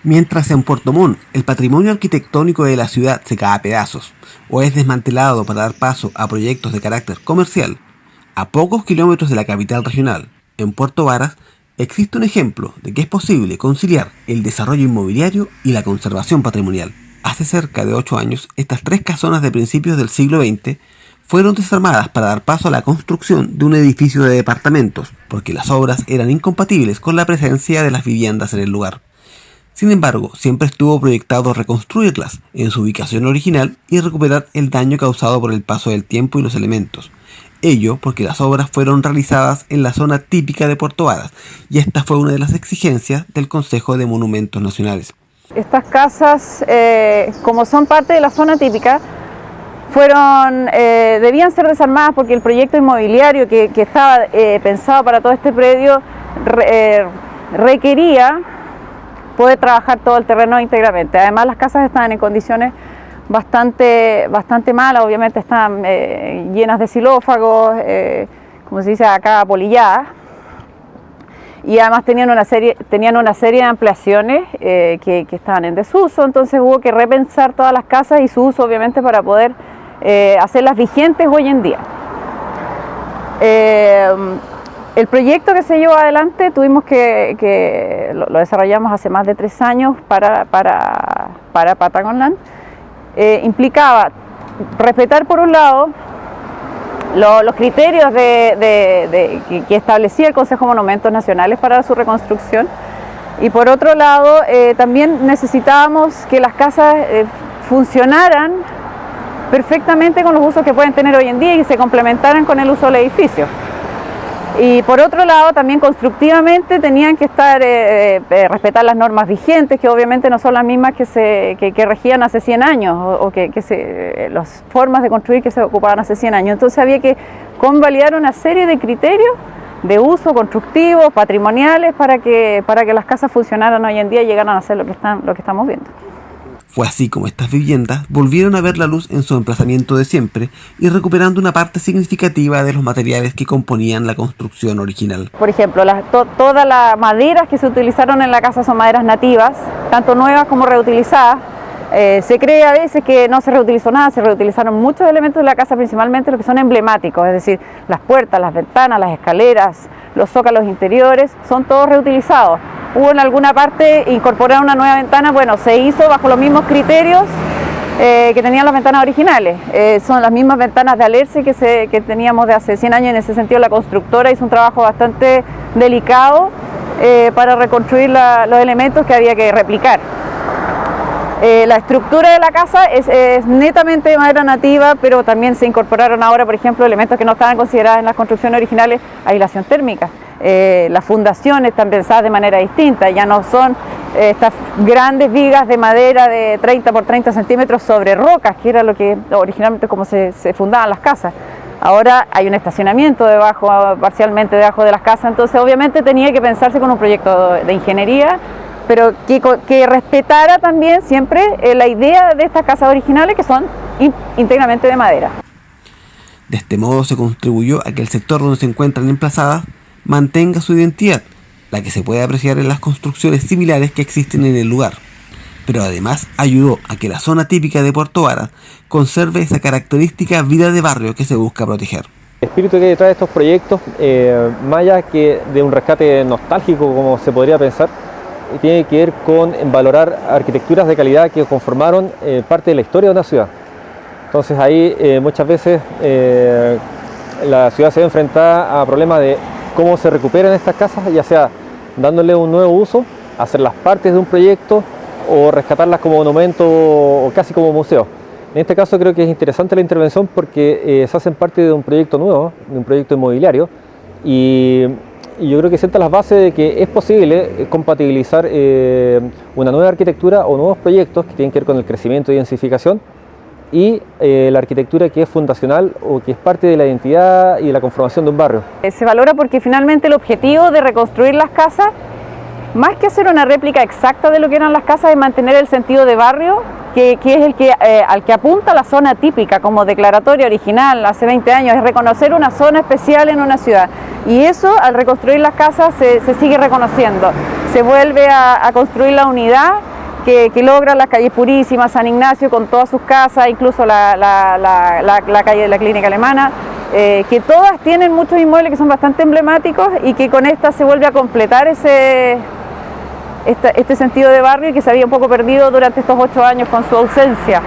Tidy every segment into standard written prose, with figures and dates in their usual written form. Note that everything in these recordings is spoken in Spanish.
Mientras en Puerto Montt el patrimonio arquitectónico de la ciudad se cae a pedazos o es desmantelado para dar paso a proyectos de carácter comercial, a pocos kilómetros de la capital regional, en Puerto Varas, existe un ejemplo de que es posible conciliar el desarrollo inmobiliario y la conservación patrimonial. Hace cerca de 8 años, estas 3 casonas de principios del siglo XX fueron desarmadas para dar paso a la construcción de un edificio de departamentos, porque las obras eran incompatibles con la presencia de las viviendas en el lugar. Sin embargo, siempre estuvo proyectado reconstruirlas en su ubicación original y recuperar el daño causado por el paso del tiempo y los elementos. Ello porque las obras fueron realizadas en la zona típica de Puerto Varas, y esta fue una de las exigencias del Consejo de Monumentos Nacionales. Estas casas, como son parte de la zona típica, debían ser desarmadas porque el proyecto inmobiliario que estaba pensado para todo este predio requería poder trabajar todo el terreno íntegramente. Además, las casas estaban en condiciones bastante malas, obviamente estaban llenas de xilófagos, como se dice acá, apolilladas, y además tenían una serie de ampliaciones que estaban en desuso. Entonces hubo que repensar todas las casas y su uso, obviamente, para poder hacerlas vigentes hoy en día. El proyecto que se llevó adelante lo desarrollamos hace más de 3 años para Patagonland. Implicaba respetar, por un lado, los criterios que establecía el Consejo de Monumentos Nacionales para su reconstrucción, y por otro lado también necesitábamos que las casas funcionaran perfectamente con los usos que pueden tener hoy en día y se complementaran con el uso del edificio. Y por otro lado, también constructivamente tenían que respetar las normas vigentes, que obviamente no son las mismas que regían hace 100 años, o las formas de construir que se ocupaban hace 100 años. Entonces había que convalidar una serie de criterios de uso constructivos, patrimoniales, para que las casas funcionaran hoy en día y llegaran a ser lo que estamos viendo. Fue así como estas viviendas volvieron a ver la luz en su emplazamiento de siempre y recuperando una parte significativa de los materiales que componían la construcción original. Por ejemplo, todas las maderas que se utilizaron en la casa son maderas nativas, tanto nuevas como reutilizadas. Se cree a veces que no se reutilizó nada, se reutilizaron muchos elementos de la casa, principalmente los que son emblemáticos, es decir, las puertas, las ventanas, las escaleras, los zócalos interiores, son todos reutilizados. Hubo en alguna parte incorporar una nueva ventana, bueno, se hizo bajo los mismos criterios que tenían las ventanas originales. Son las mismas ventanas de alerce que teníamos de hace 100 años. En ese sentido, la constructora hizo un trabajo bastante delicado para reconstruir los elementos que había que replicar. La estructura de la casa es netamente de madera nativa, pero también se incorporaron ahora, por ejemplo, elementos que no estaban considerados en las construcciones originales: aislación térmica. Las fundaciones están pensadas de manera distinta, ya no son estas grandes vigas de madera de 30 por 30 centímetros sobre rocas, que era lo que originalmente como se fundaban las casas. Ahora hay un estacionamiento parcialmente debajo de las casas, entonces obviamente tenía que pensarse con un proyecto de ingeniería, pero que respetara también siempre la idea de estas casas originales, que son íntegramente de madera. De este modo se contribuyó a que el sector donde se encuentran emplazadas mantenga su identidad, la que se puede apreciar en las construcciones similares que existen en el lugar, pero además ayudó a que la zona típica de Puerto Varas conserve esa característica vida de barrio que se busca proteger. El espíritu que hay detrás de estos proyectos, más allá que de un rescate nostálgico, como se podría pensar, tiene que ver con valorar arquitecturas de calidad que conformaron parte de la historia de una ciudad. Entonces ahí muchas veces la ciudad se ve enfrentada a problemas de cómo se recuperan estas casas, ya sea dándole un nuevo uso, hacerlas partes de un proyecto o rescatarlas como monumento o casi como museo. En este caso creo que es interesante la intervención porque se hacen parte de un proyecto nuevo, de un proyecto inmobiliario, y yo creo que sienta las bases de que es posible compatibilizar una nueva arquitectura o nuevos proyectos que tienen que ver con el crecimiento y densificación y la arquitectura que es fundacional o que es parte de la identidad y de la conformación de un barrio. Se valora porque finalmente el objetivo de reconstruir las casas, más que hacer una réplica exacta de lo que eran las casas, es mantener el sentido de barrio, que es al que apunta la zona típica como declaratoria original hace 20 años, es reconocer una zona especial en una ciudad. Y eso, al reconstruir las casas, se sigue reconociendo. se vuelve a construir la unidad que logra las calles Purísimas, San Ignacio con todas sus casas, incluso la calle de la Clínica Alemana, que todas tienen muchos inmuebles que son bastante emblemáticos y que con esta se vuelve a completar este sentido de barrio que se había un poco perdido durante estos 8 años con su ausencia.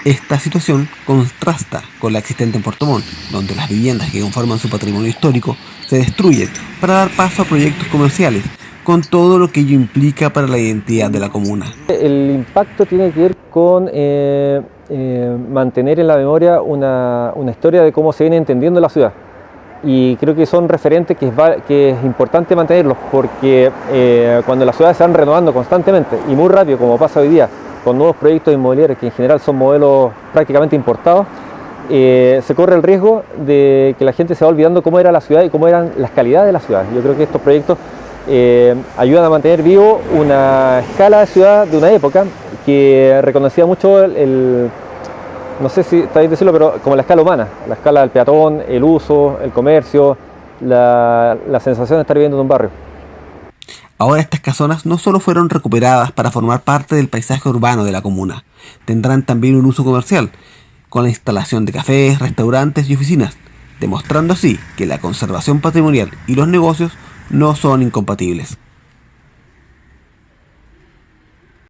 Esta situación contrasta con la existente en Puerto Montt, donde las viviendas que conforman su patrimonio histórico se destruyen para dar paso a proyectos comerciales, con todo lo que ello implica para la identidad de la comuna. El impacto tiene que ver con mantener en la memoria una historia de cómo se viene entendiendo la ciudad. Y creo que son referentes que es importante mantenerlos, porque cuando las ciudades se van renovando constantemente y muy rápido, como pasa hoy día, con nuevos proyectos inmobiliarios que en general son modelos prácticamente importados, se corre el riesgo de que la gente se va olvidando cómo era la ciudad y cómo eran las calidades de la ciudad. Yo creo que estos proyectos ayudan a mantener vivo una escala de ciudad de una época que reconocía mucho no sé si está bien decirlo, pero como la escala humana, la escala del peatón, el uso, el comercio, la sensación de estar viviendo en un barrio. Ahora estas casonas no solo fueron recuperadas para formar parte del paisaje urbano de la comuna, tendrán también un uso comercial, con la instalación de cafés, restaurantes y oficinas, demostrando así que la conservación patrimonial y los negocios no son incompatibles.